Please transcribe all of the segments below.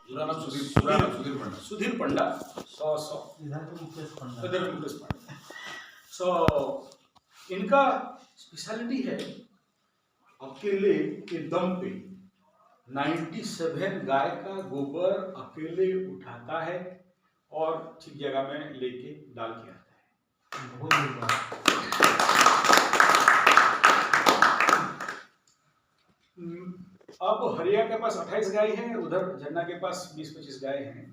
पूरा नाम सुधीर पंडा। इधर मुकेश पांडा। सो इनका स्पेशलिटी है अकेले के दम पे 97 गाय का गोबर अकेले उठाता है और ठीक जगह में लेके डाल के आता है। बहुत अब हरिया के पास 28 गाय है, उधर झरना के पास 20-25 गाय हैं।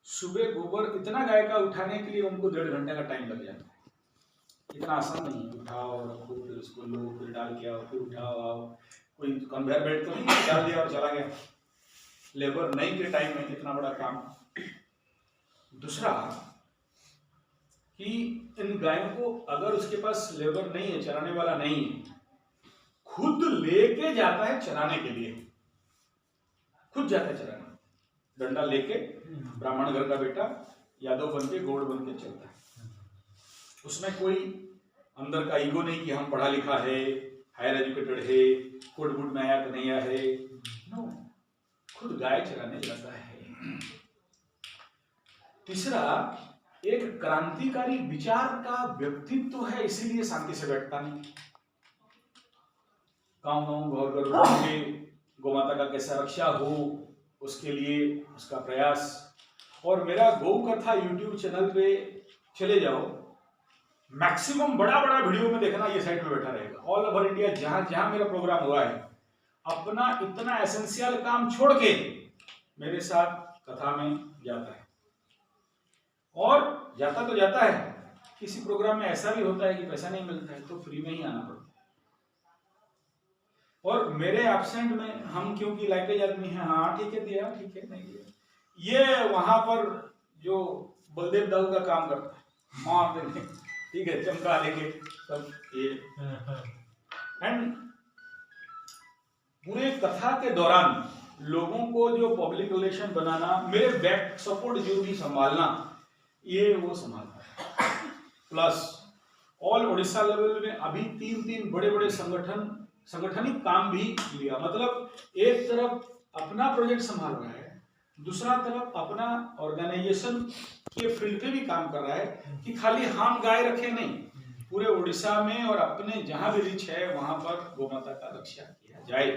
सुबह गोबर इतना गाय का उठाने के लिए उनको 1.5 घंटे का टाइम लग जाता है। इतना आसान नहीं, उठाओ रखो फिर उसको लो फिर डाल के आओ फिर उठाओ आओ, कोई कन्वेयर बेल्ट तो नहीं डाल दिया और चला गया। लेबर नहीं के टाइम में इतना बड़ा काम। दूसरा कि इन गायों को अगर उसके पास लेबर नहीं है, चराने वाला नहीं है, खुद लेके जाता है चराने के लिए, खुद जाता है चराने, डंडा लेके, ब्राह्मण घर का बेटा, यादव बन के गौड़ बन के चलता है। उसमें कोई अंदर का ईगो नहीं कि हम पढ़ा लिखा है, हायर एजुकेटेड है, कोड बुड में आया तो नहीं आया है, नो, खुद गाय चराने जाता है। तीसरा, एक क्रांतिकारी विचार का व्यक्तित्व है, इसीलिए शांति से बैठता नहीं। गाँव घर घर गौ माता का कैसा रक्षा हो उसके लिए उसका प्रयास। और मेरा गौ कथा यूट्यूब चैनल पे चले जाओ, मैक्सिमम बड़ा वीडियो में देखना, ये साइड में बैठा रहेगा। ऑल ओवर इंडिया जहां जहां मेरा प्रोग्राम हुआ है, अपना इतना एसेंशियल काम छोड़ के मेरे साथ कथा में जाता है। और जाता तो जाता है, किसी प्रोग्राम में ऐसा भी होता है कि पैसा नहीं मिलता है तो फ्री में ही आना पड़ता है। और मेरे एब्सेंट में हम क्योंकि लाइटेज आदमी हैं, हाँ ठीक है दिया, ठीक है नहीं दिया, ये वहां पर जो बलदेव दाऊ का काम करता है, मार देने, ठीक है, चमका लेके सब ये। एंड पूरे कथा के दौरान लोगों को जो पब्लिक रिलेशन बनाना, मेरे बैक सपोर्ट जो भी संभालना, ये वो संभालता है। प्लस ऑल उड़ीसा लेवल में अभी 3 बड़े संगठनिक काम भी लिया। मतलब एक तरफ अपना प्रोजेक्ट संभाल रहा है, दूसरा तरफ अपना ऑर्गेनाइजेशन के फील्ड पे भी काम कर रहा है कि खाली हम गाय रखे नहीं, पूरे उड़ीसा में और अपने जहां भी रिच है वहां पर गोमाता का रक्षा किया जाए।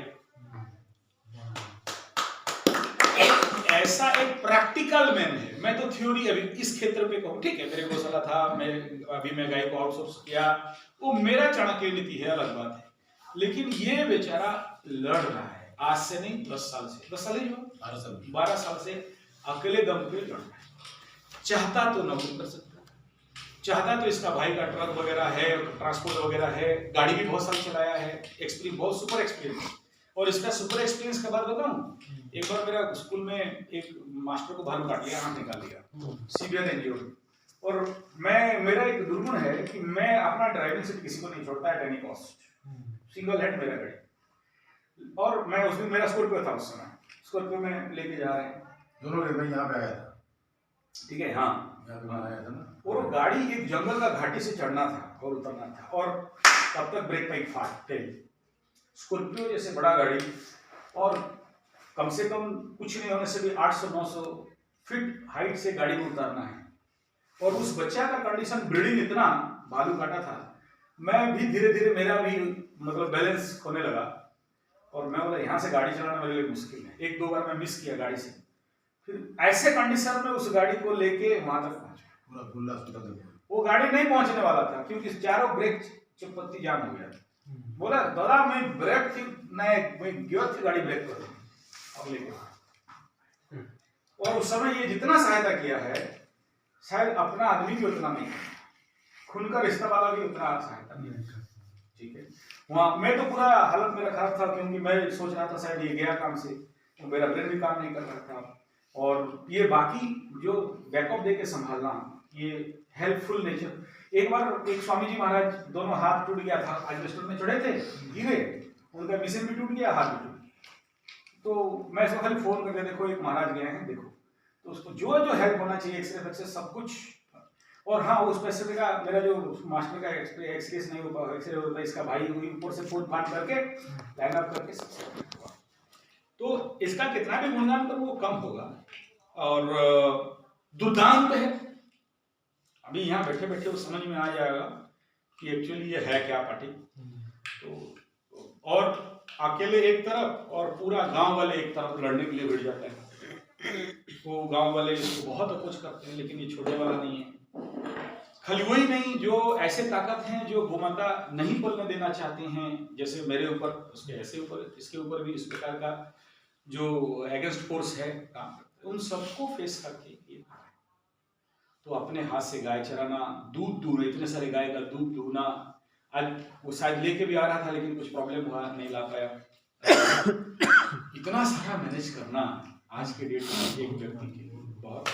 ऐसा एक प्रैक्टिकल मैन है। मैं तो थ्योरी अभी इस क्षेत्र पे कहूँ, ठीक है, मेरे गौशाला था, मैं गाय को आउटसोर्स किया, वो मेरा चाणक्य नीति है, अलग बात है। लेकिन ये बेचारा लड़ रहा है, आज से नहीं 10 साल से, 10 साल ही जो 12 साल से अकेले दम पे लड़ रहा है। चाहता तो नौकरी कर सकता, चाहता तो इसका भाई का ट्रक वगैरह है, ट्रांसपोर्ट वगैरह है, गाड़ी भी बहुत साल चलाया है, एक्सपीरियंस बहुत सुपर एक्सपीरियंस। और इसका सुपर एक्सपीरियंस के बाद बताऊं, एक बार मेरा स्कूल में एक मास्टर को भालू काट लिया, हाथ निकाल लिया, सीवियर इंजरी। और मेरा एक दुर्गुण है कि मैं अपना ड्राइविंग सीट किसी को नहीं छोड़ता at any cost, single hand मेरा गाड़ी। और मैं उस दिन मेरा स्कॉर्पियो था, उस समय स्कॉर्पियो में लेके जा रहे हैं दोनों, मैं यहाँ पे आया था, ठीक है, हाँ यहाँ पे आया था ना। और गाड़ी एक जंगल का घाटी से चढ़ना था और उतरना था, और तब तक ब्रेक पाइप फाटे। स्कॉर्पियो जैसे बड़ा गाड़ी, और कम से कम कुछ नहीं होने से भी 800-900 फीट हाइट से गाड़ी को उतारना है। और उस बच्चा का कंडीशन, ब्रीडिंग इतना, भालू काटा था, मैं भी धीरे धीरे मेरा भी मतलब बैलेंस खोने लगा। और मैं बोला यहाँ से गाड़ी चलाना मेरे लिए मुश्किल है। 1-2 बार मैं मिस किया गाड़ी से, फिर ऐसे कंडीशन में उस गाड़ी को लेके वहां तक पहुंचा। वो गाड़ी नहीं पहुंचने वाला था क्योंकि चारों ब्रेक चुप्पत्ती जाम हो गया। बोला दादा मैं ब्रेक थी, मैं गियर थी, गाड़ी ब्रेक कर अब लेके। और उस समय ये जितना सहायता किया है, शायद अपना आदमी भी उतना नहीं, खून का रिश्ता वाला भी उतना सहायता नहीं, ठीक है। वहाँ मैं तो पूरा हालत मेरा खराब था क्योंकि मैं सोच रहा था शायद ये गया काम से, तो मेरा ब्रेन भी काम नहीं कर रहा था। और ये बाकी जो बैकअप दे के संभालना, ये हेल्पफुल नेचर। एक बार एक स्वामी जी महाराज, दोनों हाथ टूट गया था, एल्वेस्टर में चढ़े थे, गिरे, उनका मिशन भी टूट गया, हाथ भी टूट गया। तो मैं इसको खाली फोन करके, देखो एक महाराज गए हैं, देखो, तो उसको जो जो हेल्प होना चाहिए, एक्सरे सब कुछ। और हाँ, उस पैसे का मेरा जो मास्टर का एक्सरे नहीं हो, एक्सरे होता है, इसका भाई हुई ऊपर से फूट फाट करके लाइन अप करके सब। तो इसका कितना भी गुणगान करो वो कम होगा। और दुर्दांत है, अभी यहाँ बैठे बैठे वो समझ में आ जाएगा कि एक्चुअली ये है क्या पार्टी। तो और अकेले एक तरफ और पूरा गांव वाले एक तरफ लड़ने के लिए भिड़ जाते हैं। वो गांव वाले इसको बहुत अपोज करते हैं, लेकिन ये छोड़ने वाला नहीं है। खाली वही नहीं, जो ऐसे ताकत हैं जो गोमाता नहीं बोलने देना चाहते हैं, जैसे मेरे ऊपर, उसके ऐसे ऊपर, इसके ऊपर भी इस प्रकार का जो अगेंस्ट फोर्स है काम करते, उन सबको फेस करके ये तो अपने हाथ से गाय चराना, दूध दूहना, इतने सारे गाय का दूध दूहना, आज वो शायद लेके भी आ रहा था लेकिन कुछ प्रॉब्लम हुआ, नहीं ला पाया। इतना सारा मैनेज करना आज के डेट में एक व्यक्ति के लिए बहुत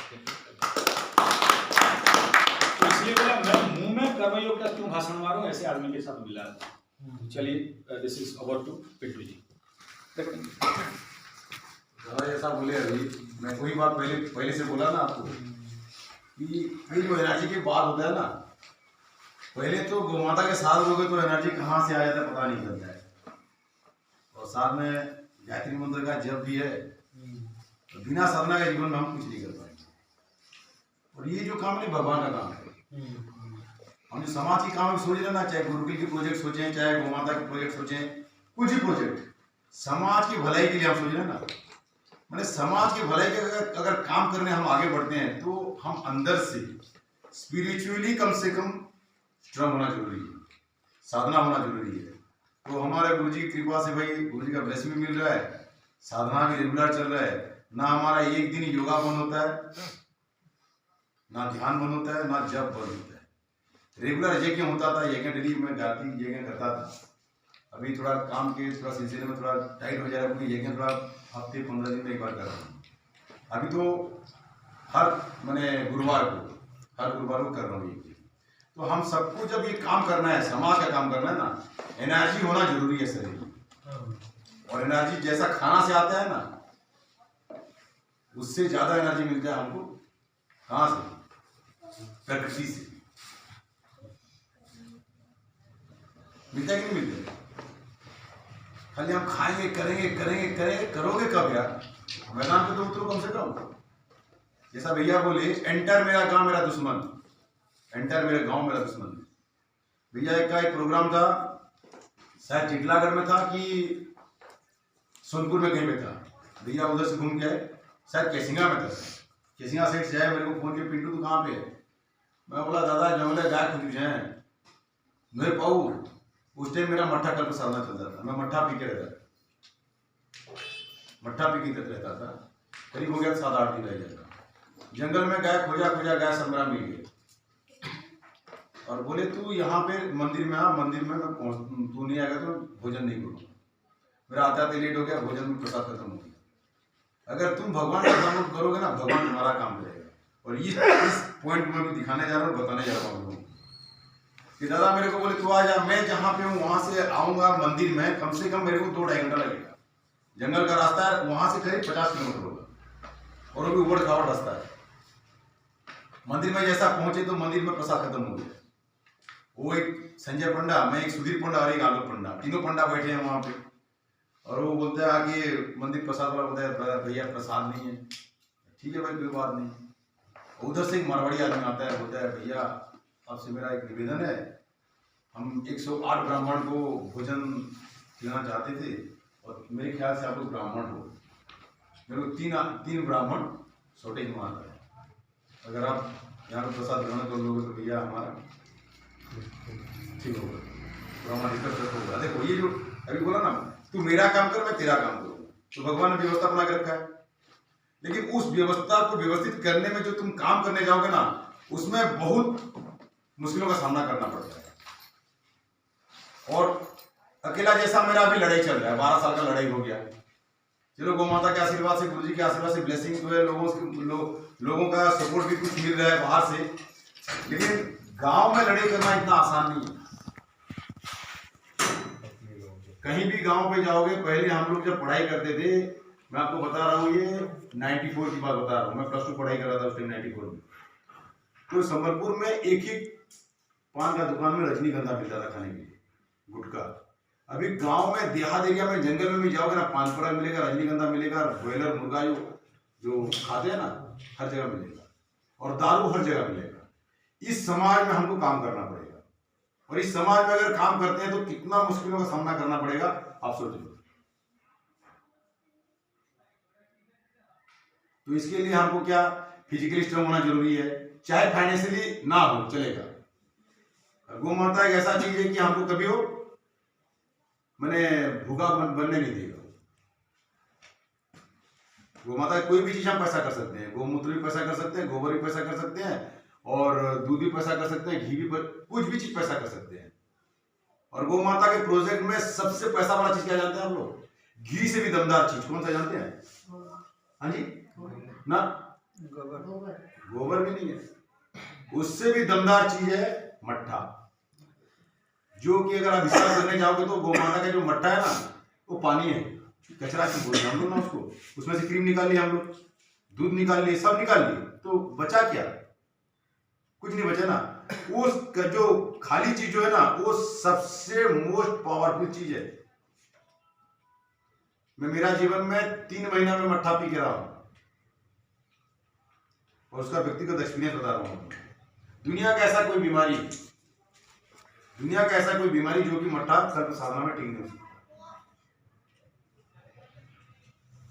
तो इसलिए बोला मैं मुंह में कर्मयोग का क्यों भाषण मारूं, ऐसे आदमी के साथ मिला। चलिए, this is over to Pintu ji. ऐसा बोले अभी, मैं कोई बात पहले से बोला ना आपको कि ये जो एनर्जी की बात होता है ना, पहले तो गोमाता के साथ लोगे तो एनर्जी कहाँ से आ जाता है पता नहीं चलता है। और साथ में गायत्री मंत्र का जप भी है, तो बिना साधना के जीवन में हम कुछ नहीं कर पाएंगे। और ये जो काम नहीं भगवान का काम है। हम जो समाज के काम में सोच रहे ना, चाहे गुरुकुल के प्रोजेक्ट सोचें, चाहे गोमाता के प्रोजेक्ट सोचें, कुछ भी प्रोजेक्ट समाज की भलाई के लिए हम सोच रहे हैं ना, मैंने समाज की भलाई के अगर काम करने हम आगे बढ़ते हैं तो हम अंदर से स्पिरिचुअली कम से कम स्ट्रांग होना जरूरी है, साधना होना जरूरी है। तो हमारे गुरु जी की कृपा से भाई गुरु जी का ब्लेसिंग भी मिल रहा है, साधना भी रेगुलर चल रहा है। ना हमारा एक दिन योगा बंद होता है, ना ध्यान बंद होता है, ना जप बंद होता है। रेगुलर यज्ञ होता था, यज्ञ डेली में गाती यज्ञ करता था। अभी थोड़ा काम के थोड़ा सिलसिले में थोड़ा टाइट हो जा रहा है, क्योंकि यज्ञ थोड़ा हफ्ते 15 दिन में एक बार कर रहा हूँ। अभी तो हर गुरुवार को कर रहा हूँ ये। तो हम सबको जब ये काम करना है, समाज का काम करना है ना, एनर्जी होना जरूरी है शरीर में। और एनर्जी जैसा खाना से आता है ना, उससे ज्यादा एनर्जी मिलता है हमको कहाँ से? प्रकृति से। मिलता है कि नहीं मिलता है? खाली हम खाएंगे, करेंगे, करोगे कब यार? मैदान पे तो उतरो कम से कम। जैसा भैया बोले, एंटर मेरा गांव मेरा दुश्मन, एंटर मेरे गांव मेरा दुश्मन। भैया एक प्रोग्राम था, शायद टिटलागढ़ में था कि सोनपुर में कहीं पे था। भैया उधर से घूम के आए, शायद केसिंगा में था। केसिंगा साइड से आए, मेरे को फोन किया, पिंटू तू कहाँ पे है? मैं बोला दादा जंगल गाय खुद हैं मेरे पाऊ। उस टाइम मेरा मट्ठा कल साधना चलता था, मैं मट्ठा पी के रहता था। करीब हो गया 7-8 दिन रह जाता। जंगल में गाय खोजा गाय संबरा मिल गई। और बोले तू यहाँ पे मंदिर में आ, मंदिर में मैं तू नहीं आएगा तो भोजन नहीं करूँगा। मेरा आते लेट हो गया, भोजन में प्रसाद खत्म हो गया। अगर तुम भगवान का काम करोगे ना, भगवान तुम्हारा काम करेगा। और इस पॉइंट में भी दिखाने जा रहा हूँ, बताने जा रहा हूँ कि दादा मेरे को बोले तू आ जा, मैं जहाँ पे हूँ वहां से आऊंगा मंदिर में, कम से कम मेरे को 2-2.5 घंटा लगेगा। जंगल का रास्ता है, वहां से करीब 50 किलोमीटर होगा, और वो भी उबड़ खाबड़ रास्ता है। मंदिर में जैसा पहुंचे तो मंदिर में प्रसाद खत्म हो गया। वो एक संजय पंडा, मैं एक सुधीर पंडा और एक आलोक पंडा, तीनों पंडा बैठे हैं वहां पे। और वो बोलते हैं कि मंदिर प्रसाद वाला बोलता है भैया प्रसाद नहीं है। ठीक है भाई, कोई बात नहीं। उधर से एक मारवाड़ी आदमी आता है, बोलता है भैया आपसे मेरा एक निवेदन है, हम 108 ब्राह्मण को भोजन खिलाना चाहते थे, और मेरे ख्याल से आप लोग ब्राह्मण हो, मेरे को 3 ब्राह्मण शॉर्टेज में आता है। अगर आप यहाँ पर प्रसाद ग्रहण कर लोगे तो भैया हमारा ठीक होगा, ब्राह्मण एकत्र होगा। देखो ये जो अभी बोला ना, तू मेरा काम कर मैं तेरा काम करूँगा, तो भगवान ने व्यवस्था बना के रखा है। लेकिन उस व्यवस्था को व्यवस्थित करने में जो तुम काम करने जाओगे ना, उसमें बहुत मुश्किलों का सामना करना पड़ता है। और अकेला जैसा मेरा अभी लड़ाई चल रहा है, 12 साल का लड़ाई हो गया। चलो गौ माता के आशीर्वाद से, गुरु जी के आशीर्वाद से ब्लेसिंग तो है, लोगों का सपोर्ट भी कुछ मिल रहा है बाहर से। लेकिन गांव में लड़ाई करना इतना आसान नहीं है। कहीं भी गांव पे जाओगे, पहले हम लोग जब पढ़ाई करते थे, मैं आपको बता रहा हूँ, ये 94 की बात बता रहा हूँ, मैं +2 पढ़ाई कर रहा था उस टाइम 94 में। तो संबलपुर में एक ही पान का दुकान में रजनीगंधा मिलता था खाने के लिए, गुटखा। अभी गांव में देहात एरिया में जंगल में भी जाओगे ना, पानपुरा मिलेगा, रजनीगंधा मिलेगा, ब्रॉयलर मुर्गा जो खाते हैं ना, हर जगह मिलेगा, और दारू हर जगह मिलेगा। इस समाज में हमको काम करना पड़ेगा, और इस समाज में अगर काम करते हैं तो कितना मुश्किलों का सामना करना पड़ेगा आप सोचिए। तो इसके लिए हमको क्या फिजिकली स्ट्रांग होना जरूरी है, चाहे फाइनेंशियली ना हो चलेगा। गौ माता एक ऐसा चीज है कि हमको कभी हो मैंने भूखा बनने नहीं देगा। गौ माता कोई भी चीज हम पैसा कर सकते हैं, गौमूत्र भी पैसा कर सकते हैं, गोबर भी पैसा कर सकते हैं, और दूध भी पैसा कर सकते हैं, घी भी कुछ भी चीज पैसा कर सकते हैं। और गौ माता के प्रोजेक्ट में सबसे पैसा वाला चीज क्या जानते हैं आप लोग? घी से भी दमदार चीज कौन सा जानते हैं? हाँ जी ना, गोबर भी नहीं है, उससे भी दमदार चीज है मट्ठा, जो कि अगर आप हिसाब करने जाओगे तो गौ माता का जो मट्ठा है ना वो पानी है, कचरा की बोलते हैं हम लोग ना उसको। उसमें से क्रीम निकाल लिया हम लोग, दूध निकाल लिए, सब निकाल लिए, तो बचा क्या? कुछ नहीं बचा ना। उस जो खाली चीज जो है ना वो सबसे मोस्ट पावरफुल चीज है। मैं मेरा जीवन में 3 महीना में मट्ठा पी के रहा हूं, और उसका व्यक्तिगत एक्सपीरियंस बता रहा हूं। दुनिया का ऐसा कोई बीमारी जो कि मट्ठा सर्व साधना में ठीक नहीं हो सकती।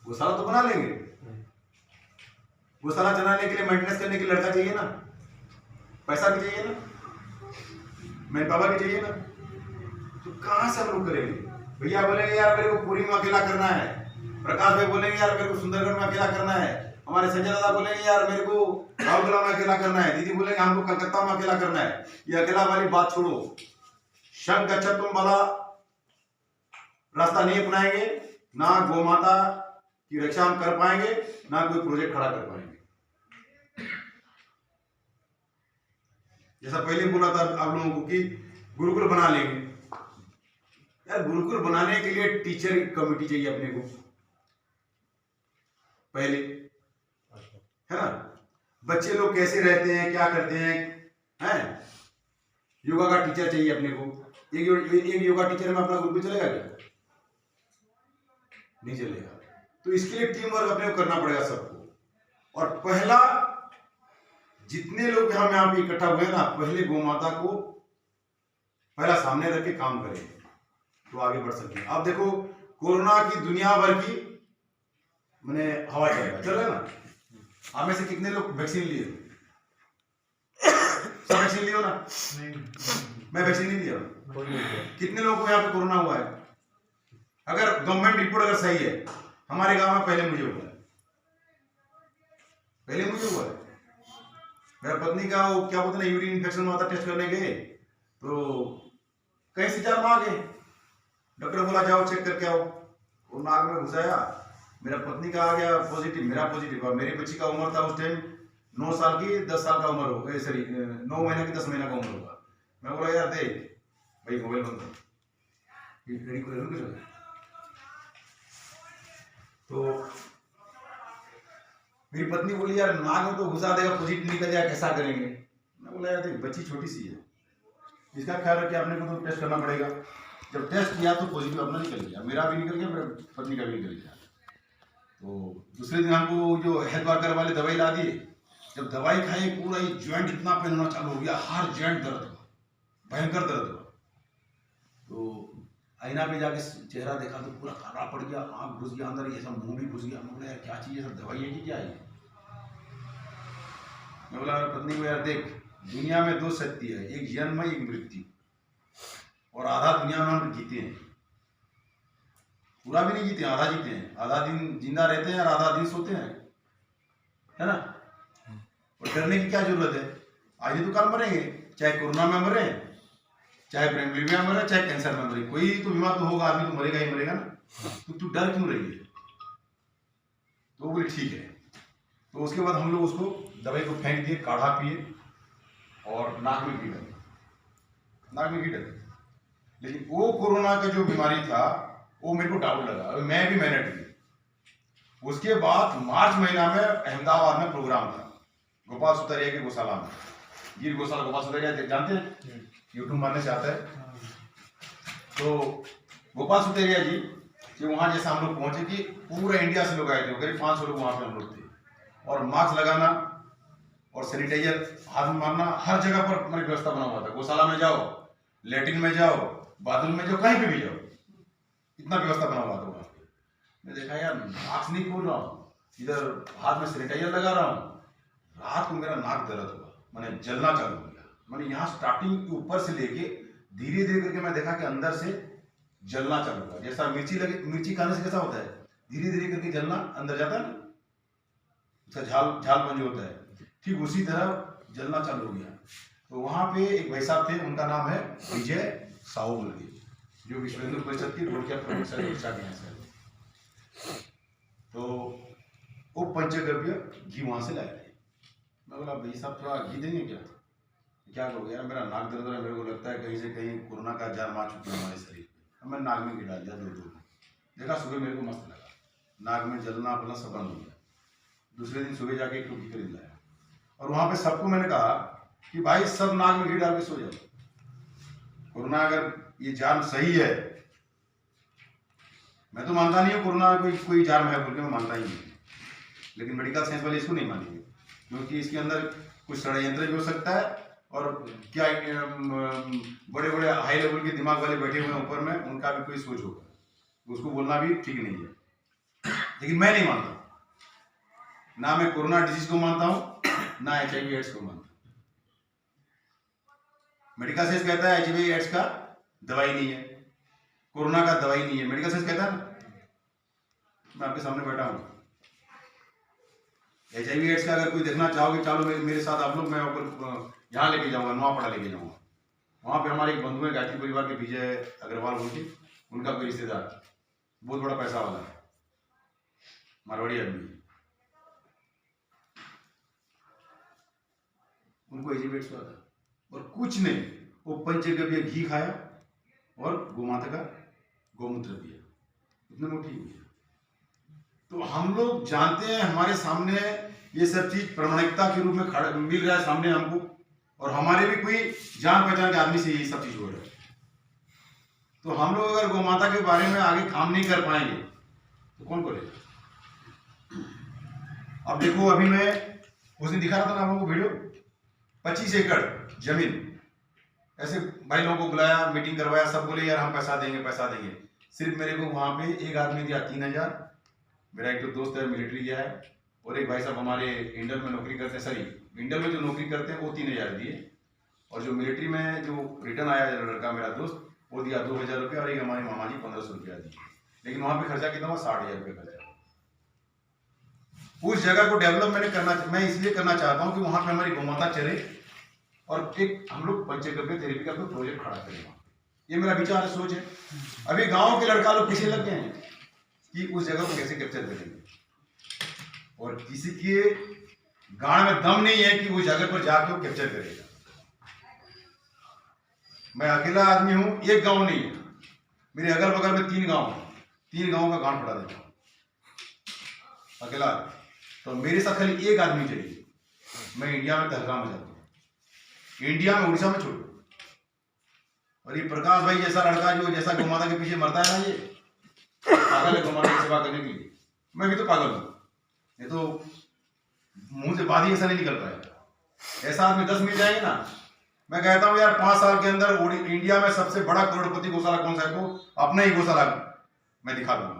गौशाला तो बना लेंगे, गौशाला चलाने के लिए मेंटेनेंस करने के लिए लड़का चाहिए ना, पैसा भी चाहिए ना, मैन पावर भी चाहिए ना, तो कहां से हम लोग करेंगे? भैया बोलेंगे यार मेरे को पूरी में अकेला करना है, प्रकाश भाई बोलेंगे यार मेरे को सुंदरगढ़ में अकेला करना है, हमारे संजय दादा बोलेंगे यार मेरे को राउरकेला में अकेला करना है, दीदी बोलेंगे हमको कलकत्ता में अकेला करना है। ये अकेला वाली बात छोड़ो, शंख गच्छतुम वाला रास्ता नहीं अपनाएंगे, ना गौ माता की रक्षा हम कर पाएंगे, ना कोई प्रोजेक्ट खड़ा कर पाएंगे। जैसा पहले बोला था आप लोगों को कि गुरुकुल बना लेंगे, यार गुरुकुल बनाने के लिए टीचर कमेटी चाहिए अपने को पहले, है ना। बच्चे लोग कैसे रहते हैं, क्या करते हैं, योगा का टीचर चाहिए अपने को। एक योगा टीचर में अपना गुरुकुल चलेगा क्या? नहीं चलेगा। तो इसके लिए टीम वर्क अपने को करना पड़ेगा सबको। और पहला, जितने लोग हम यहाँ पे इकट्ठा हुए ना, पहले गौ माता को पहला सामने रख के काम करें तो आगे बढ़ सकते हैं। अब देखो कोरोना की दुनिया भर की मैंने हवा चल रहा है ना, आप में से कितने लोग वैक्सीन लिए? सब वैक्सीन लियो ना? नहीं, मैं वैक्सीन नहीं लिया। कितने लोगों को यहाँ पे कोरोना हुआ है? अगर गवर्नमेंट रिपोर्ट अगर सही है, हमारे गांव में पहले मुझे हुआ है, मेरा पत्नी का वो क्या बोलते हैं यूरिन इन्फेक्शन हुआ था, टेस्ट करने गए तो कहीं से 4 माह आ गए, डॉक्टर बोला जाओ चेक करके आओ, वो नाक में घुसाया, मेरा पत्नी का आ गया पॉजिटिव, मेरा पॉजिटिव हुआ। मेरी बच्ची का उम्र था उस टाइम 9 साल की, 10 साल का उम्र हो, सॉरी 9 महीने की 10 महीना का उम्र होगा। मैं बोला यार देख भाई मोबाइल बंद कर, तो मेरी पत्नी बोली यार नाक में तो घुसा देगा, पॉजिटिव निकल जाए, कैसा करेंगे? मैं बोला यार देख बच्ची छोटी सी है, इसका ख्याल रख के अपने को तो टेस्ट करना पड़ेगा। जब टेस्ट किया तो पॉजिटिव अपना निकल गया, मेरा भी निकल गया, मेरे पत्नी का भी निकल गया। तो दूसरे दिन हमको जो हेल्थ वर्कर वाले दवाई ला दिए, जब दवाई खाई पूरा ये ज्वाइंट इतना पेन होना चालू हो गया, हर ज्वाइंट दर्द हुआ, भयंकर दर्द हुआ। तो आईना पे जाके चेहरा देखा तो पूरा काला पड़ गया, आँख घुस गया अंदर, ये सब मुंह भी घुस गया। मैं बोला यार क्या चीज़ है, सब दवाई है कि क्या है? मैं बोला पत्नी को यार देख दुनिया में 2 शक्ति है, एक जन्म एक मृत्यु, और आधा दुनिया में हम जीते हैं, पूरा भी नहीं जीते हैं, आधा जीते हैं, आधा दिन जिंदा रहते हैं और आधा दिन सोते हैं, है ना। और डरने की क्या जरूरत है? आज ही तो कल मरेंगे, चाहे कोरोना में मरे, चाहे ब्रेन में मरे, चाहे कैंसर में मरे, कोई तो बीमार तो होगा, आदमी तो मरेगा ही मरेगा ना। तो तू डर क्यों रही है? तो वो बोले ठीक है। तो उसके बाद हम लोग उसको दवाई को फेंक दिए, काढ़ा पिए और नाक में घी डाले। लेकिन वो कोरोना का जो बीमारी था वो मेरे को डाउट लगा, मैं भी मेहनत की। उसके बाद मार्च महीना में अहमदाबाद में प्रोग्राम था गोपाल सुतरिया के गौशाला में, गिर गौशाला गोपाल सुतरिया जानते हैं, यूट्यूब मारने से आता है। तो गोपाल सुतेरिया जी कि वहाँ जैसा हम लोग पहुंचे कि पूरा इंडिया से लोग आए थे, करीब 500 लोग वहाँ पे हम लोग थे, और मास्क लगाना और सैनिटाइजर हाथ में मारना, हर जगह पर हमारी व्यवस्था बना हुआ था। गौशाला में जाओ, लेट्रिन में जाओ, बाथरूम में जाओ, कहीं पे भी जाओ, इतना व्यवस्था बना हुआ था वहाँ पे। मैं देखा यार मास्क नहीं खोल रहा हूँ, इधर हाथ में सैनिटाइजर लगा रहा हूँ, रात को मेरा नाक दर्द हुआ, मैंने जलना चालू किया। मैंने यहाँ स्टार्टिंग के ऊपर से लेके धीरे धीरे करके मैं देखा कि अंदर से जलना चालू हुआ, जैसा मिर्ची खाने से कैसा होता है, धीरे धीरे करके जलना अंदर जाता है ना, उसका झालपन जो होता है, ठीक उसी तरह जलना चालू हो गया। तो वहाँ पे एक भाई साहब थे, उनका नाम है विजय साहू बोल के, जो विश्व हिंदू परिषद की रोड के प्रमुख सर। तो वो पंचगव्य घी वहां से लाए थे। मैं बोला भाई साहब थोड़ा घी देंगे क्या करोगे यार, मेरा नाक दर्द है, मेरे को लगता है कहीं से कहीं कोरोना का जार मार चुकी है हमारे शरीर पे। मैं नाक में घी डाल दिया 2 दिन, देखा सुबह मेरे को मस्त लगा, नाक में जलना अपना सब बंद हो गया। दूसरे दिन सुबह जाके 1 किलो घी खरीद लाया, और वहां पे सबको मैंने कहा कि भाई सब नाक में घी डाल के सो जाओ। कोरोना अगर ये जार्म सही है, मैं तो मानता नहीं हूँ कोरोना कोई जार्म है बोल के, मैं मानता ही नहीं, लेकिन मेडिकल साइंस वाले इसको नहीं मानेंगे, क्योंकि इसके अंदर कुछ षड्यंत्र भी हो सकता है, और क्या बड़े बड़े हाई लेवल के दिमाग वाले बैठे हुए हैं ऊपर में, उनका भी कोई सोच होगा, उसको बोलना भी ठीक नहीं है। लेकिन मैं नहीं मानता, ना मैं कोरोना डिजीज को मानता हूं, ना HIV एड्स को मानता हूं। मेडिकल साइंस कहता है HIV एड्स का दवाई नहीं है, कोरोना का दवाई नहीं है, मेडिकल साइंस कहता है ना। मैं आपके सामने बैठा हूं, HIV एड्स का अगर कोई देखना चाहोगे चलो मेरे साथ आप लोग, मैं ऊपर यहाँ लेके जाऊंगा, नवापड़ा लेके जाऊंगा। वहां पे हमारे एक बंधु है गायत्री परिवार के, विजय अग्रवाल बोल के, उनका कोई रिश्तेदार बहुत बड़ा पैसा वाला है, मारवाड़ी आदमी, उनको HIV एड्स हुआ था, और कुछ नहीं, वो पंचगव्य घी खाया और गोमाता का गोमूत्र पिया, इतने मोटी हुई है। तो हम लोग जानते हैं, हमारे सामने ये सब चीज प्रामाणिकता के रूप में खड़ा मिल रहा है सामने हमको, और हमारे भी कोई जान पहचान के आदमी से ये सब चीज हो रहा है। तो हम लोग अगर गोमाता के बारे में आगे काम नहीं कर पाएंगे तो कौन करेगा। अब देखो, अभी मैं उस दिन दिखा रहा था ना आप लोगों को वीडियो, 25 एकड़ जमीन, ऐसे भाई लोगों को बुलाया, मीटिंग करवाया, सब बोले यार हम पैसा देंगे पैसा देंगे। सिर्फ मेरे को वहां पे एक आदमी दिया 3000, मेरा एक तो दोस्त है मिलिट्री गया है, और एक भाई साहब हमारे इंडल में नौकरी करते हैं, सॉरी इंडल में जो नौकरी करते हैं वो 3000 दिए, और जो मिलिट्री में जो रिटर्न आया लड़का मेरा दोस्त, वो दिया 2000 रुपया, और एक हमारे मामा जी 1500 रुपया दिए। लेकिन वहां पे खर्चा कितना हुआ, 60,000 रुपया खर्चा। उस जगह को डेवलप मैं इसलिए करना चाहता हूँ कि वहां पे हमारी गोमाता चले, और एक हम लोग पंचगव्य थेरेपी का प्रोजेक्ट खड़ा करें। ये मेरा विचार है, सोच है। अभी गांव के लड़का लोग पीछे लग गए हैं कि उस जगह को कैसे कैप्चर करेंगे, और किसी के गांव में दम नहीं है कि उस जगह पर जाके वो कैप्चर करेगा। मैं अकेला आदमी हूं, एक गांव नहीं है, मेरे अगल बगल में 3 गांव है, 3 गांव का गांठ पड़ा देता हूं अकेला। तो मेरे साथ खाली एक आदमी चाहिए, मैं इंडिया में तहलका में जाता हूं, इंडिया में उड़ीसा में छोड़ो। और ये प्रकाश भाई जैसा लड़का जो जैसा गोमाता के पीछे मरता है ना, ये पागल है गोमाता की सेवा करने के लिए। मैं भी तो पागल हूं, ये तो मुंह से बात ही ऐसा नहीं निकल पाएगा। ऐसा आदमी 10 मिल जाएंगे ना। मैं कहता हूं यार 5 साल के अंदर इंडिया में सबसे बड़ा करोड़पति गौशाला कौन सा है, तो अपना ही गौशाला मैं दिखा दूंगा।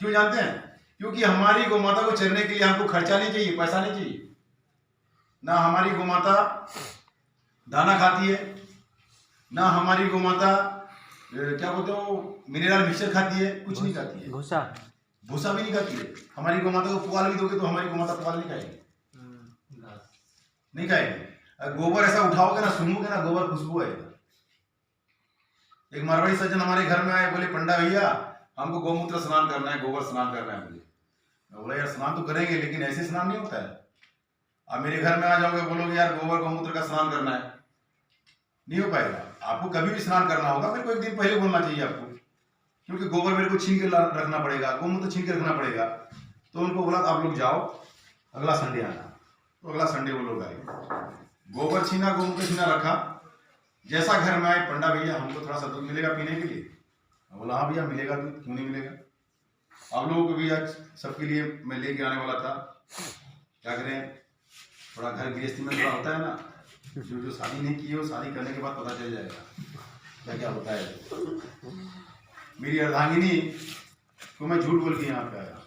क्यों जानते हैं? क्योंकि हमारी गोमाता को चरने के लिए हमको खर्चा नहीं चाहिए, पैसा नहीं चाहिए। ना हमारी गोमाता दाना खाती है, ना हमारी गोमाता क्या बोलते हो मिनरल मिक्सचर खाती है, कुछ नहीं खाती है। भूसा भी नहीं खाती है। हमारी गोमाता को पुआल भी दोगे तो हमारी गोमाता पुआल नहीं खाएगी, नहीं खाएगी। गोबर ऐसा उठाओगे ना, सुनोगे ना, गोबर खुशबू आएगा। एक मारवाड़ी सज्जन हमारे घर में आए, बोले पंडा भैया हमको गौमूत्र स्नान करना है, गोबर स्नान करना है। बोले यार स्नान तो करेंगे, लेकिन ऐसे स्नान नहीं होता है। अब मेरे घर में आ जाओगे, बोलोगे यार गोबर गौमूत्र का स्नान करना है, नहीं हो पाएगा। आपको कभी भी स्नान करना होगा, मेरे को एक दिन पहले बोलना चाहिए आपको, क्योंकि गोबर मेरे को छीन के रखना पड़ेगा, गोमूत्र छीन के रखना पड़ेगा। तो उनको बोला आप लोग जाओ, अगला संडे आना। तो अगला संडे वो लोग आए, गोबर छीना, गोमूत्र छीना, रखा। जैसा घर में आए, पंडा भैया हमको थोड़ा सा दूध मिलेगा पीने के लिए। बोला हाँ भैया मिलेगा दूध, क्यों नहीं मिलेगा। आप लोगों को भी आज सबके लिए मैं लेके आने वाला था। क्या करें, थोड़ा घर गृहस्थी में थोड़ा होता है ना, जो शादी नहीं की है वो शादी करने के बाद पता चल जाएगा क्या क्या होता है। मेरी अर्धांगिनी को मैं झूठ बोल के यहाँ पे आया।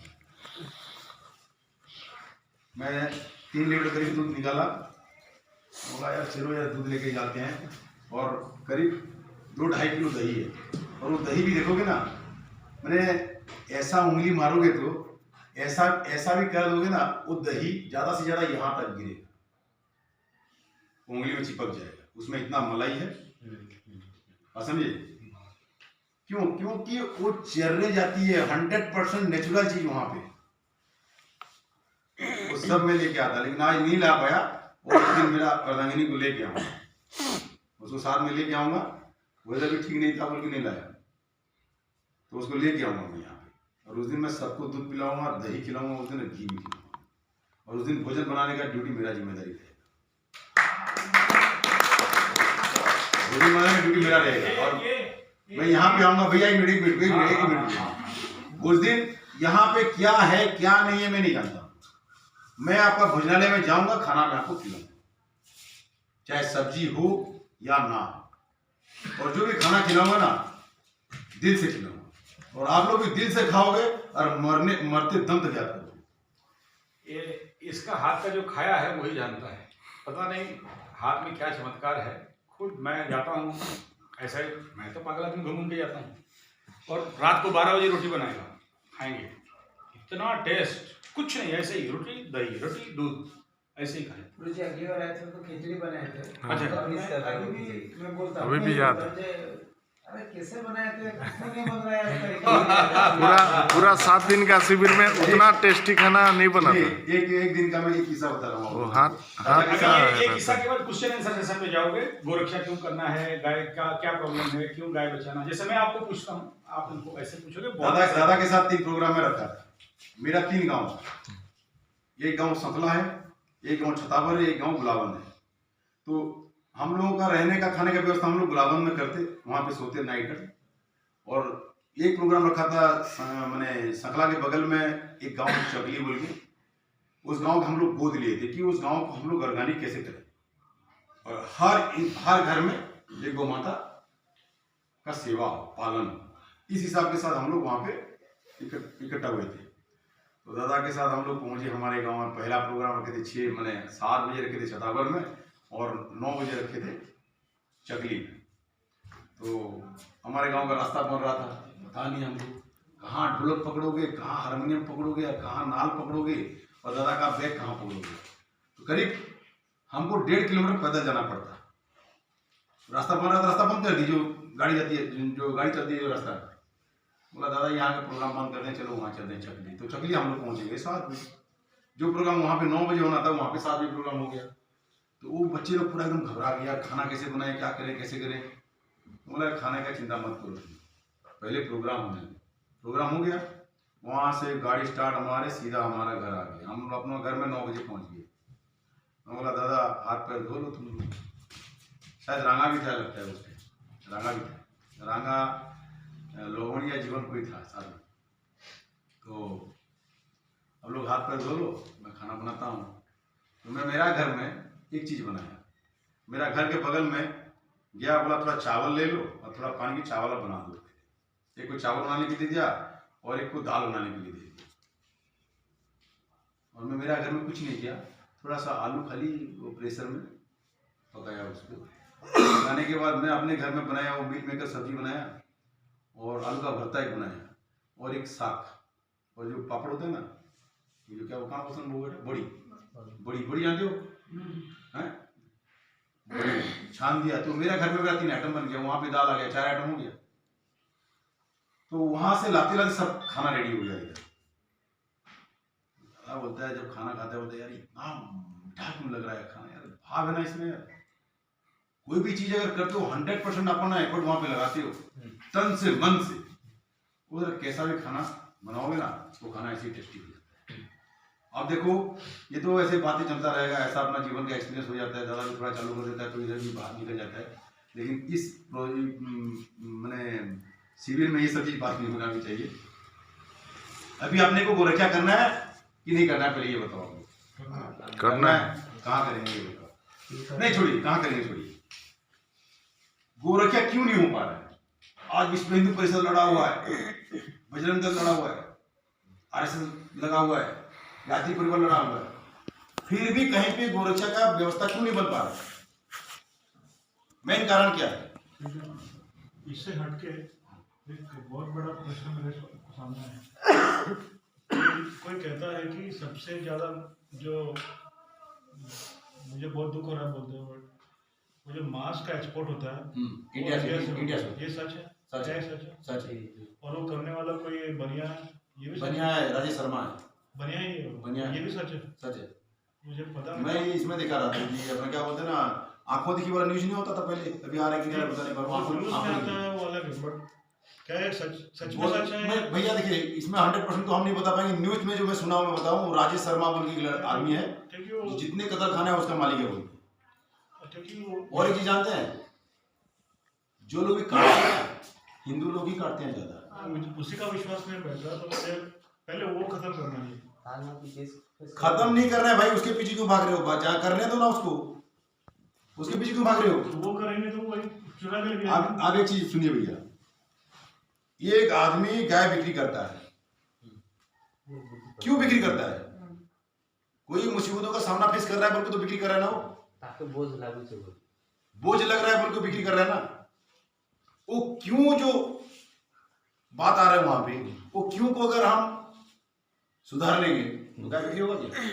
मैं 3 लीटर करीब दूध निकाला, बोला यार चलो यार दूध लेके जाते हैं। और करीब 2-2.5 किलो दही है, और वो दही भी देखोगे ना, मैंने ऐसा उंगली मारोगे तो ऐसा भी कर दोगे ना, वो दही ज़्यादा से ज़्यादा यहाँ तक गिरेगा, उंगली में चिपक जाएगा, उसमें इतना मलाई है। समझे क्यों? क्योंकि वो चरने जाती है, 100% नेचुरल चीज वहां पे, वो सब मैं लेके आता, लेकिन आज नहीं ला पाया। और एक दिन मेरा अर्धांगिनी को लेके आऊंगा, उसको साथ में लेके आऊंगा। वेदर भी ठीक नहीं था बोल के नहीं लाया, तो उसको लेके आऊंगा मैं यहाँ पे। और उस दिन मैं सबको दूध पिलाऊंगा, दही खिलाऊंगा, उस दिन घी भी खिलाऊंगा, और उस दिन भोजन बनाने का ड्यूटी मेरा जिम्मेदारी रहेगा, भोजन बनाने का ड्यूटी मेरा रहेगा। और मैं यहाँ पे आऊंगा, भैया एक मिनट, उस दिन यहाँ पे क्या है क्या नहीं है मैं नहीं जानता। मैं आपका भोजनालय में जाऊंगा, खाना मैं आपको खिलाऊंगा, चाहे सब्जी हो या ना हो। और जो भी खाना खिलाऊंगा ना, दिल से खिलाऊंगा, और आप लोग भी दिल से खाओगे और मरते दम तक याद करोगे। ये इसका हाथ का जो खाया है वही जानता है, पता नहीं हाथ में क्या चमत्कार है। खुद मैं जाता हूँ ऐसा ही, मैं तो पागल आदमी घूम के जाता हूँ, और रात को 12 बजे रोटी बनाएगा, खाएंगे, इतना टेस्ट कुछ नहीं, ऐसे ही रोटी दही, रोटी दूध, ऐसे ही खाए। गुरुजी अगली बार आए थे तो खिचड़ी बनाए थे। अच्छा। अभी भी याद है। अरे कैसे बनाए थे, किसने नहीं बन रहा है पूरा 7 दिन का शिविर में उतना टेस्टी खाना नहीं बना था। एक दिन का मैं एक किस्सा बता रहा हूँ। वो हाथ का ये किस्सा के बाद क्वेश्चन आंसर सेशन पे जाओगे, गोरक्षा क्यों करना है, गाय का क्या प्रॉब्लम है, क्यों गाय बचाना, जैसे मैं आपको पूछता हूँ आप उनको ऐसे पूछोगे। दादा के साथ 3 प्रोग्राम में रखा था। मेरा 3 गांव, एक गांव संतला है, एक गांव छतावर है, एक गांव गुलाबन है। तो हम लोगों का रहने का खाने का व्यवस्था हम लोग गुलाबन में करते, वहाँ पे सोते नाइट में। और एक प्रोग्राम रखा था मैंने संकला के बगल में एक गांव चकली बोल के, उस गांव को हम लोग गोद लिए थे कि उस गांव को हम लोग ऑर्गेनिक कैसे करें। और हर घर में एक गौ माता का सेवा हो, पालन हो, इस हिसाब के साथ हम लोग वहाँ पे इकट्ठा हुए थे। तो दादा के साथ हम लोग पहुंचे हमारे गांव में। पहला प्रोग्राम रखे थे 7 बजे रखे थे छतावर में, और 9 बजे रखे थे चकली में। तो हमारे गांव का रास्ता बन रहा था, पता नहीं हमको कहाँ ढोलक पकड़ोगे, कहाँ हारमोनियम पकड़ोगे, कहाँ नाल पकड़ोगे, और दादा का बैग कहाँ पकड़ोगे। तो करीब हमको 1.5 किलोमीटर पैदल जाना पड़ता। रास्ता बन रहा था, रास्ता बंद कर दी, जो गाड़ी जाती है, जो गाड़ी चलती है जो रास्ता। बोला दादा यहाँ का प्रोग्राम बंद कर दें, चलो वहाँ चलते हैं चकली। तो चकली हम लोग पहुँचे गए 7 बजे। जो प्रोग्राम वहाँ पे 9 बजे होना था, वहाँ पे 7 बजे प्रोग्राम हो गया। तो वो बच्चे लोग पूरा एकदम घबरा गया, खाना कैसे बनाए, क्या करें, कैसे करें। बोला खाने का चिंता मत करो, पहले प्रोग्राम होने दो। प्रोग्राम हो गया, वहाँ से गाड़ी स्टार्ट हमारे, सीधा हमारा घर आ गया। हम अपना घर में 9 बजे पहुँच गए। मैं बोला दादा हाथ पैर धो लो तुम। शायद रांगा भी था, लगता है उस टाइम रांगा भी था, रांगा लोहड़िया जीवन कोई था साथ में। तो अब लोग हाथ पैर धो लो, मैं खाना बनाता हूँ। तो मैं मेरा घर में एक चीज़ बनाया, मेरा घर के बगल में गया, बोला थोड़ा चावल ले लो और थोड़ा पानी की चावल बना दो। एक को चावल बनाने के लिए दिया और एक को दाल बनाने के लिए दे दिया। और मैं मेरा घर में कुछ नहीं किया, थोड़ा सा आलू खाली वो प्रेशर में पकाया, उसको पकाने के बाद मैं अपने घर में बनाया, वो मीट मेकर सब्जी बनाया, और आलू का भरता एक बनाया, और एक साग, और जो पापड़ होते हैं ना, ये जो क्या वो कहाँ पसंद वो बड़ी बड़ी बड़ी जानते हो हैं, बड़ी छान दिया। तो मेरा घर में मेरा 3 आइटम बन गया, वहाँ पे दाल आ गया, 4 आइटम हो गया। तो वहां से लाते लाते सब खाना रेडी हो गया। इधर बोलता है जब खाना खाते हैं, बोलते यार इतना मीठा क्यों लग रहा है खाना, यार भाव है ना इसमें। यार कोई भी चीज अगर करते हो 100% अपना एफर्ट वहां पे लगाते हो, तन से मन से, उधर कैसा भी खाना बनाओगे ना, वो खाना ऐसे टेस्टी हो जाता है। अब देखो ये तो ऐसे बातें चलता रहेगा, ऐसा अपना जीवन का एक्सपीरियंस हो जाता है। दादा भी थोड़ा चालू कर देता है तो इधर भी बाहर निकल जाता है। लेकिन इस मैंने शिविर में ये सब चीज बात नहीं होनी चाहिए। अभी अपने को गोरखा करना है कि नहीं करना है, पहले ये बताओ। करना है। कहाँ करेंगे ये बताओ। नहीं छोड़िए, कहाँ करेंगे छोड़िए। गोरखा क्यों नहीं हो पा रहा है? आज विश्व हिंदू परिषद लड़ा हुआ है, बजरंग दल लड़ा हुआ है, आरएसएस लगा हुआ है, यात्री परिवार लड़ा हुआ है, फिर भी कहीं पे गोरक्षा का व्यवस्था क्यों नहीं बन पा रहा? मेन कारण क्या है? इससे हटके एक बहुत बड़ा प्रश्न मेरे सामने है। कोई कहता है कि सबसे ज्यादा जो मुझे बहुत दुख हो रहा है बोलते हुए, वो जो मांस का एक्सपोर्ट होता है इंडिया से ये सच है? सच है। सच है? सच है। और वो करने वाला कोई बनिया है, ये भी सच बनिया है, राजेश शर्मा है। बनिया ही है वो। बनिया ये भी सच है? सच है। मुझे पता मैं इसमें देखा रहा था कि अपना क्या बोलते हैं ना, आंखों देखी वाला न्यूज नहीं होता था पहले, अभी आ रहा है कि नहीं पता नहीं, पर न्यूज़ में आंखों आता है वो अलग है, बट क्या है सच में वो- सच है? मैं भैया देखिए, इसमें 100% तो हम नहीं बता पाएंगे। न्यूज में जो मैं सुना हूं मैं बताऊं, राजेश शर्मा बोल के एक आदमी है, क्योंकि वो जितने कतल खाना है उसका मालिक है वो। क्योंकि वो और एक चीज जानते हैं, जो लोग भी काटते हैं हिंदू लोग ही काटते हैं ज्यादा। उसी का विश्वास नहीं बैठा, तो मुझे पहले वो खत्म करना चाहिए। खत्म नहीं करना है भाई, उसके पीछे क्यों भाग रहे हो? जहाँ करने दो ना उसको, उसके पीछे क्यों भाग रहे हो? तो वो करेंगे तो वही चुरा के लिए अब एक चीज सुनिए भैया, ये एक आदमी गाय बिक्री करता है, क्यों बिक्री करता है? कोई मुसीबतों का सामना फेस कर रहा है बोल के तो बिक्री कर रहा है ना वो, ताकि बोझ लागू से बोझ लग रहा है बोल के बिक्री कर रहा है ना वो। क्यों जो बात आ रहा है वहां पे, वो क्यों को अगर हम सुधार लेंगे तो क्या बिक्री होगा क्या?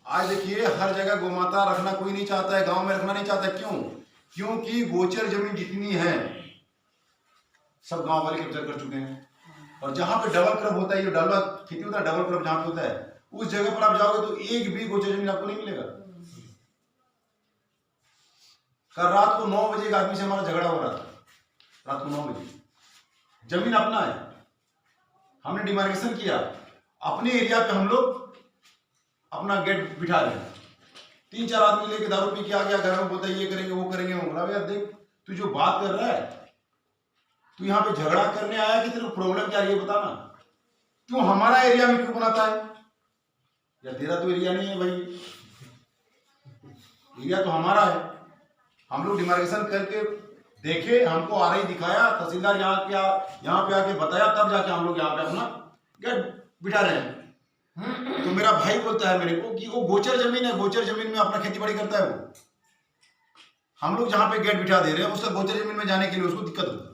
आज देखिए हर जगह गोमाता रखना कोई नहीं चाहता है, गांव में रखना नहीं चाहता है। क्यों? क्योंकि गोचर जमीन जितनी है सब गांव वाले कब्जा कर चुके हैं। और जहां पे डबल क्रॉप होता है, ये डबल खेती होता है, डबल क्रॉप जहां पे होता है, उस जगह पर आप जाओगे तो एक भी गोचर जमीन आपको नहीं मिलेगा। कल रात को 9 बजे एक आदमी से हमारा झगड़ा हो रहा था, रात को 9 बजे। जमीन अपना है, हमने डिमार्केशन किया, अपने एरिया पे हम लोग अपना गेट बिठा रहे हैं। 3-4 आदमी लेके दारू पी के आ गया घर में, बोलता है ये करेंगे वो करेंगे। वो बोला यार देख, तू जो बात कर रहा है, तू यहाँ पे झगड़ा करने आया कि तेरे को प्रॉब्लम क्या है ये बताना। तू हमारा एरिया में क्यों बनाता है? या तेरा तो एरिया नहीं है भाई, एरिया तो हमारा है। हम लोग डिमार्केशन करके देखे, हमको आरआई दिखाया, तहसीलदार यहाँ पे आके बताया, तब जाके हम लोग यहाँ पे अपना गेट बिठा रहे हैं। तो मेरा भाई बोलता है मेरे को कि वो गोचर जमीन है, गोचर जमीन में अपना खेती बाड़ी करता है वो। हम लोग जहाँ पे गेट बिठा दे रहे हैं उसका गोचर जमीन में जाने के लिए उसको दिक्कत होती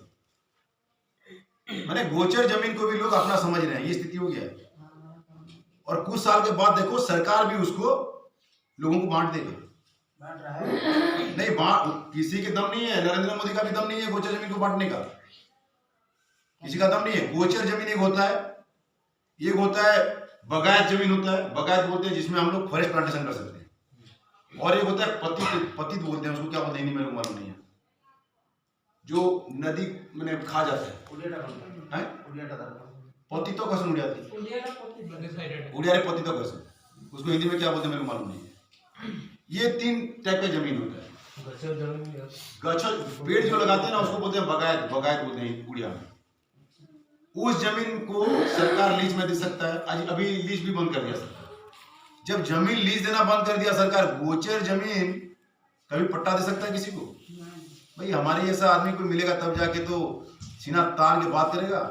है। मैंने गोचर जमीन को भी लोग अपना समझ रहे हैं, ये स्थिति हो गया है। और कुछ साल के बाद देखो सरकार भी उसको लोगों को बांट देगा। नहीं बांट, किसी के दम नहीं है, नरेंद्र मोदी का भी दम नहीं है गोचर जमीन को बांटने का, किसी का दम नहीं है। गोचर जमीन एक होता है, एक होता है बगायत जमीन होता है, बगायत बोलते हैं जिसमें हम लोग फॉरेस्ट प्लांटेशन कर सकते हैं। और एक होता है पतित बोलते हैं, उसको क्या बोलते हैं हिंदी में मालूम नहीं है, जो नदी मैंने खा जाता है। पतितो कसम उड़ियाती, उड़िया रे पतितो कसम, उसको हिंदी में क्या बोलते हैं मेरे को मालूम नहीं है। ये 3 टाइप का जमीन होता है। गच्छल पेड़ जो लगाते हैं ना उसको बोलते हैं बगायत, बगायत बोलते हैं उड़िया में। उस जमीन को सरकार लीज में दे सकता है, आज अभी लीज भी बंद कर दिया सरकार। जब जमीन लीज देना बंद कर दिया सरकार, गोचर जमीन कभी पट्टा दे सकता है किसी को? भाई हमारे जैसा आदमी को मिलेगा तब जाके तो सीना तान के बात करेगा।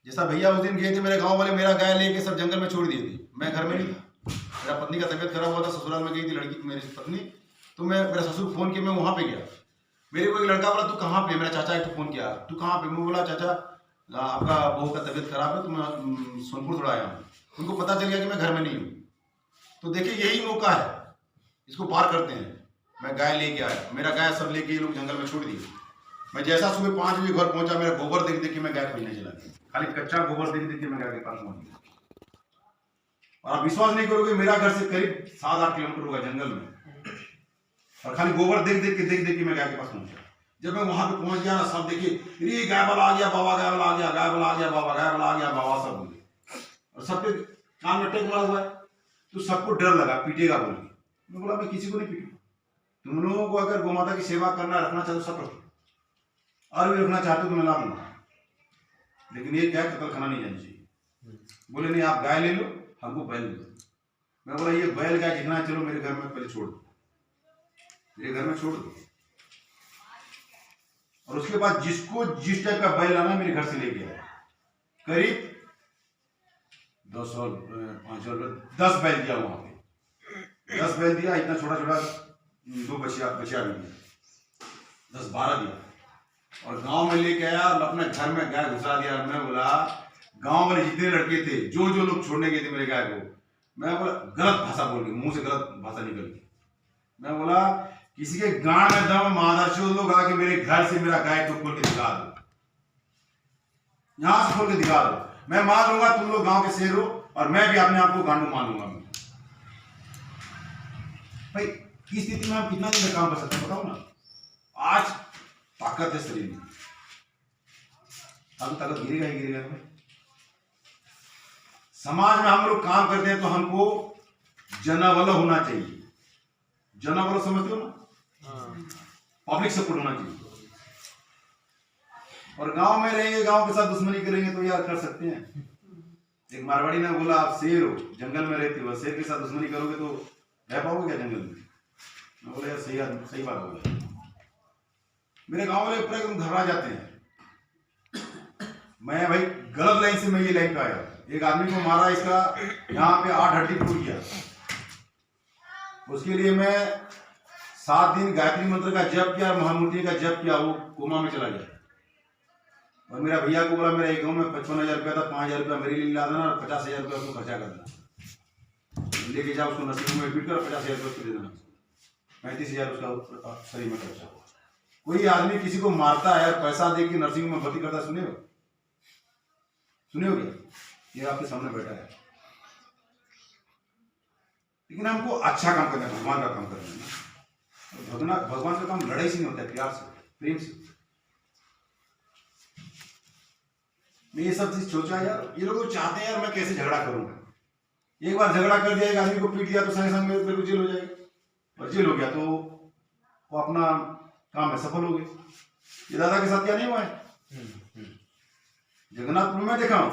जैसा भैया उस दिन गए थे मेरे गांव वाले, मेरा गाय लेके सब जंगल में छोड़ दिए थे, मैं घर में नहीं था, मेरा पत्नी का तबीयत खराब हुआ था, ससुराल में गई थी लड़की मेरी पत्नी, तो मैं मेरा ससुर फोन किया, मैं वहां पे गया। मेरे को एक लड़का बोला तू कहाँ पे? मेरा चाचा एक तो फोन किया, तू कहाँ पे? मैं बोला चाचा आपका बहू का तबीयत खराब है तो मैं सोनपुर थोड़ा आया हूँ। उनको पता चल गया कि मैं घर में नहीं हूँ। तो देखिए यही मौका है, इसको पार करते हैं। मैं गाय लेके आया, मेरा गाय सब लेके ये लोग जंगल में छोड़ दिए। मैं जैसा सुबह 5 बजे घर पहुंचा, मेरा गोबर देख देख के मैं गाय खोजने चला गया, खाली कच्चा गोबर देख देख के मैं गाय के पास पहुंच गया। और आप विश्वास नहीं करोगे, मेरा घर से करीब 7-8 किलोमीटर होगा जंगल में, और खाली गोबर देख देख के मैं गाय के पास पहुंचा। जब मैं वहां पे पहुंच गया ना, सब देखिए अरे गाय वाला आ गया बाबा, गाय वाला आ गया, गाय वाला आ गया बाबा, गाय वाला आ गया बाबा, सब बोले। और सबके कान में टेक लगा हुआ है, तो सबको डर लगा पीटेगा बोल के। मैं बोला मैं किसी को नहीं पीटूंगा, तुम लोगों को अगर गौ माता की सेवा करना रखना चाहते तो सब रखो, और भी रखना चाहते हो तो मैं ला दूंगा, लेकिन ये क्या कतल खाना नहीं जानी चाहिए। बोले नहीं आप गाय ले लो, हमको बैल दे दो। मैं बोला ये बैल गाय जितना चलो मेरे घर में पहले छोड़ दो, मेरे घर में छोड़ दो, और उसके बाद जिसको जिस टाइप का बैल लाना मेरे घर से लेके आए। करीब 10 और 5 और 10 बैल दिया वहां पे, 10 बैल दिया, इतना छोटा छोटा 2 बछिया भी दिया, 10-12 दिया, और गांव में लेके आया और अपने घर में गाय घुसा दिया। मैं बोला गांव वाले जितने लड़के थे, जो लोग छोड़ने गए थे मेरे गाय को, मैं बोला गलत भाषा बोल के, मुंह से गलत भाषा निकल गई। मैं बोला किसी के गांड में दम मादरचोद लोग आके मेरे घर से मेरा गाय को खोल के दिखा दो, यहां से खोल के दिखा दो, मैं मान लूंगा तुम लोग गांव के शेर हो, और मैं भी अपने आप को गांडू मान लूंगा। भाई इस स्थिति में हम कितना दिन काम कर सकते हैं बताओ ना। आज ताकत है शरीर में, अब ताकत गिरेगा ही गिरेगा। समाज में हम लोग काम करते हैं तो हमको जनबल होना चाहिए, जनबल समझते हो ना, पब्लिक सपोर्ट होना चाहिए। और गांव में रहेंगे, गांव के साथ दुश्मनी करेंगे तो यार कर सकते हैं। एक मारवाड़ी ने बोला आप शेर हो, जंगल में रहते हो, शेर के साथ दुश्मनी करोगे तो रह पाओगे क्या जंगल में? मैं बोला यार सही बात हो गया। मेरे गांव वाले पूरा एकदम घबरा जाते हैं। मैं भाई गलत लाइन से मैं ये लाइन पे आया, एक आदमी को मारा, इसका यहाँ पे 8 हड्डी टूट गया, उसके लिए मैं 7 दिन गायत्री मंत्र का जप किया, महामूर्ति का जप किया, वो कोमा में चला गया। और मेरा भैया को बोला मेरा एक गाँव में 55,000 रुपया था, 5,000 रुपया मेरे लिए ला देना और 50,000 रुपया उसको खर्चा कर देना, लेके जाओ उसको नर्सिंग में एडमिट कर, 50,000 रुपया उसको दे देना, 35,000 उसका शरीर में खर्चा हुआ। कोई आदमी किसी को मारता है और पैसा दे के नर्सिंग में भर्ती करता है, सुने हो क्या? ये आपके सामने बैठा है। लेकिन हमको अच्छा काम करना है, भगवान का काम करना है। भगवान का काम लड़ाई से नहीं होता है, प्यार से, प्रेम से। मैं ये सब चीज सोचा यार, ये लोग चाहते हैं यार मैं कैसे झगड़ा करूंगा। एक बार झगड़ा कर दिया, एक आदमी को पीट दिया तो संगे संग मेरे को जेल हो जाएगी, और जेल हो गया तो वो अपना काम में सफल हो गए। ये दादा के साथ क्या नहीं हुआ है? जगन्नाथपुर में देखा हूं,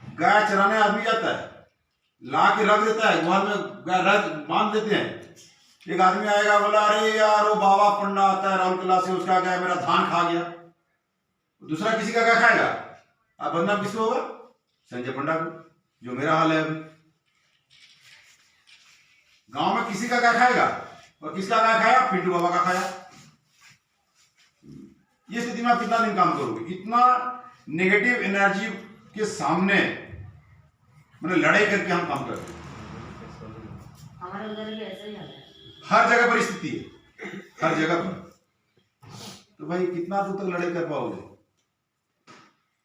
गाय चराने आदमी जाता है, ला के रख देता है, गुहाल में गाय रख बांध देते हैं। एक आदमी आएगा बोला अरे यार वो बाबा पंडा आता है राउरकेला से, उसका गाय मेरा धान खा गया। दूसरा किसी का गाय खाएगा, अब बदनाम किसको होगा? संजय पंडा को, जो मेरा हाल है अभी। गांव में किसी का गाय खाएगा, और किसका गाय खाया? पिंटू बाबा का खाया। ये स्थिति में आप कितना दिन काम करोगे? इतना नेगेटिव एनर्जी के सामने मैंने लड़ाई करके हम काम करते हैं। हमारे उधर भी ऐसा ही हाल है, हर जगह पर स्थिति है, हर जगह पर। तो भाई कितना दूर तक लड़ाई कर पाओगे?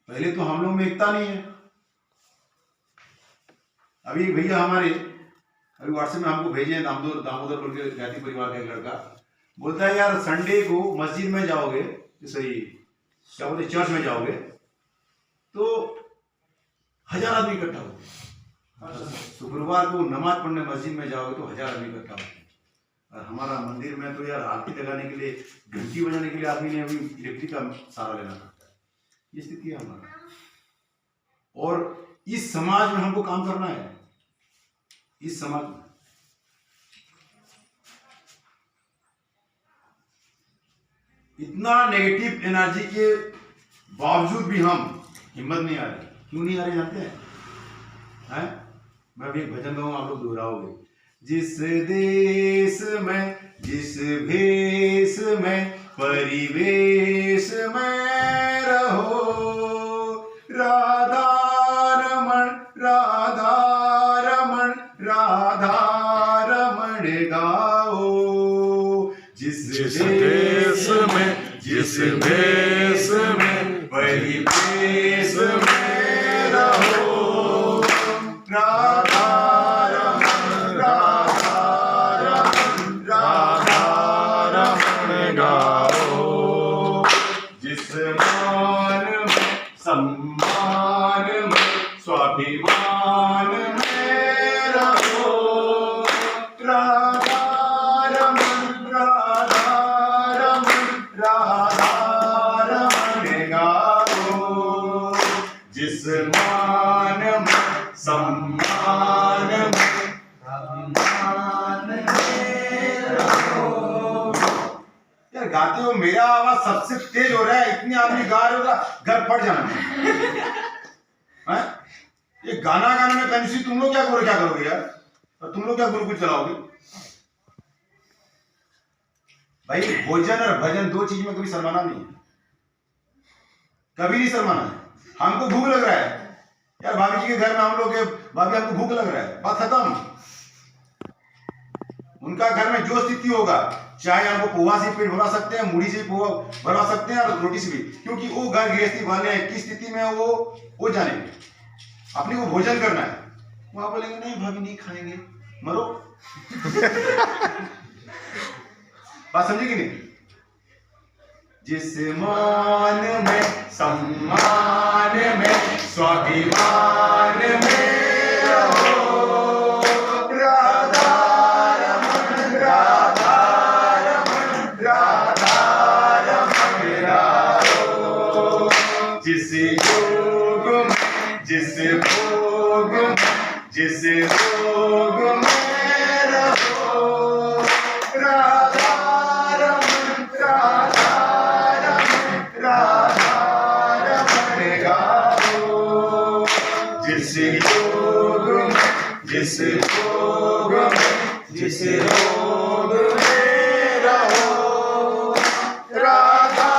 पहले तो हम लोग में एकता नहीं है। अभी भैया हमारे अभी व्हाट्सएप में हमको भेजे हैं, दामोदर बोल के जाति परिवार का एक लड़का बोलता है यार संडे को मस्जिद में जाओगे, सही क्या बोलते चर्च में जाओगे तो 1000 आदमी इकट्ठा होते, शुक्रवार को नमाज पढ़ने मस्जिद में जाओगे तो 1000 आदमी इकट्ठा होते। और हमारा मंदिर में तो यार आरती लगाने के लिए, घंटी बजाने के लिए आदमी ने अभी इलेक्ट्रिक का सहारा लेना पड़ता है। ये स्थिति है हमारा, और इस समाज में हमको काम करना है। इस समाज में इतना नेगेटिव एनर्जी के बावजूद भी हम हिम्मत नहीं आ रही। क्यों नहीं आ रही जानते हैं? मैं भी एक भजन गाऊं, आप लोग दोहराओगे। जिस देश में, जिस भेष में, परिवेश में रहो, राधा रमण राधा रमण राधा रमण गाओ। जिस देश में, जिस भेष में, परिवेश में रहो, राधा रमण राधा रमण राधा रमण गाओ। जिस मान में, सम्मान में, स्वाभिमान में रहो, राधा रमण में सम्मान में यार गाते हो, मेरा आवाज सबसे तेज हो रहा है, इतने आदमी गा रहे हो, घर फट जाना है। ये गाना गाने में कंजूसी, तुम लोग क्या करोगे यार, और तुम लोग क्या गुरुकुल चलाओगे भाई। भोजन और भजन दो चीज में कभी शर्माना नहीं है, कभी नहीं शर्माना है। हमको भूख लग रहा है यार, भाभी जी के घर में हम लोग के, भाभी हमको भूख लग रहा है, बात खत्म। उनका घर में जो स्थिति होगा, चाहे हमको पोहा से पेट भरा सकते हैं, मुड़ी से पोहा भरा सकते हैं, और रोटी से भी, क्योंकि वो घर गृहस्थी वाले हैं, किस स्थिति में वो जानेंगे। अपने को भोजन करना है, वहां बोलेंगे नहीं भाभी नहीं खाएंगे, मरो। बात समझे कि नहीं? जिस मान में सम्मान में स्वाभिमान में रहो, राधा रमन राधा रमन राधा रमन राहो। जिस योग में, जिस भोग में, जिस रोग में रहो, राधा रमन राधा रमन राधा रमन गाओ। जिस योग में, जिस भोग में, जिस रोग में रहो, राधा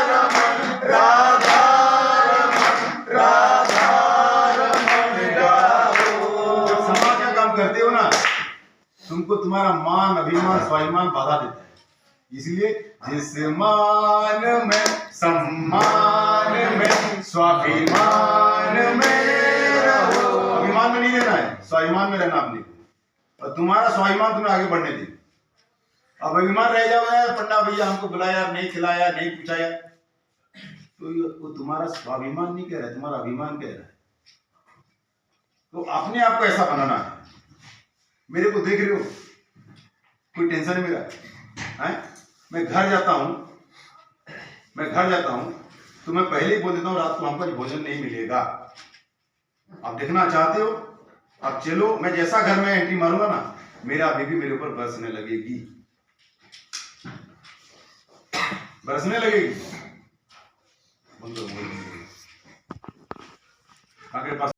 रमन राधा रमन राधा रमन गाओ। जब समाज का काम करते हो ना, तुमको तुम्हारा मान, अभिमान, स्वाभिमान बाधा देता है। इसलिए जिस मान में सम्मान में स्वाभिमान में रहो। अभिमान में नहीं रहना है, स्वाभिमान में रहना अपने को, और तुम्हारा स्वाभिमान तुम्हें आगे बढ़ने दे। अब अभिमान रह जाओ यार, पन्ना भैया हमको बुलाया, नहीं खिलाया, नहीं पूछाया, तो वो तुम्हारा स्वाभिमान नहीं कह रहा है, तुम्हारा अभिमान कह रहा है। तो अपने आप को ऐसा बनाना है। मेरे को देख रहे हो, कोई टेंशन है मेरा है? मैं घर जाता हूं तो मैं पहले ही बोल देता हूं रात को हमको भोजन नहीं मिलेगा। आप देखना चाहते हो, आप चलो, मैं जैसा घर में एंट्री मारूंगा ना, मेरा बीबी मेरे ऊपर बरसने लगेगी, बरसने लगेगी। आगे पास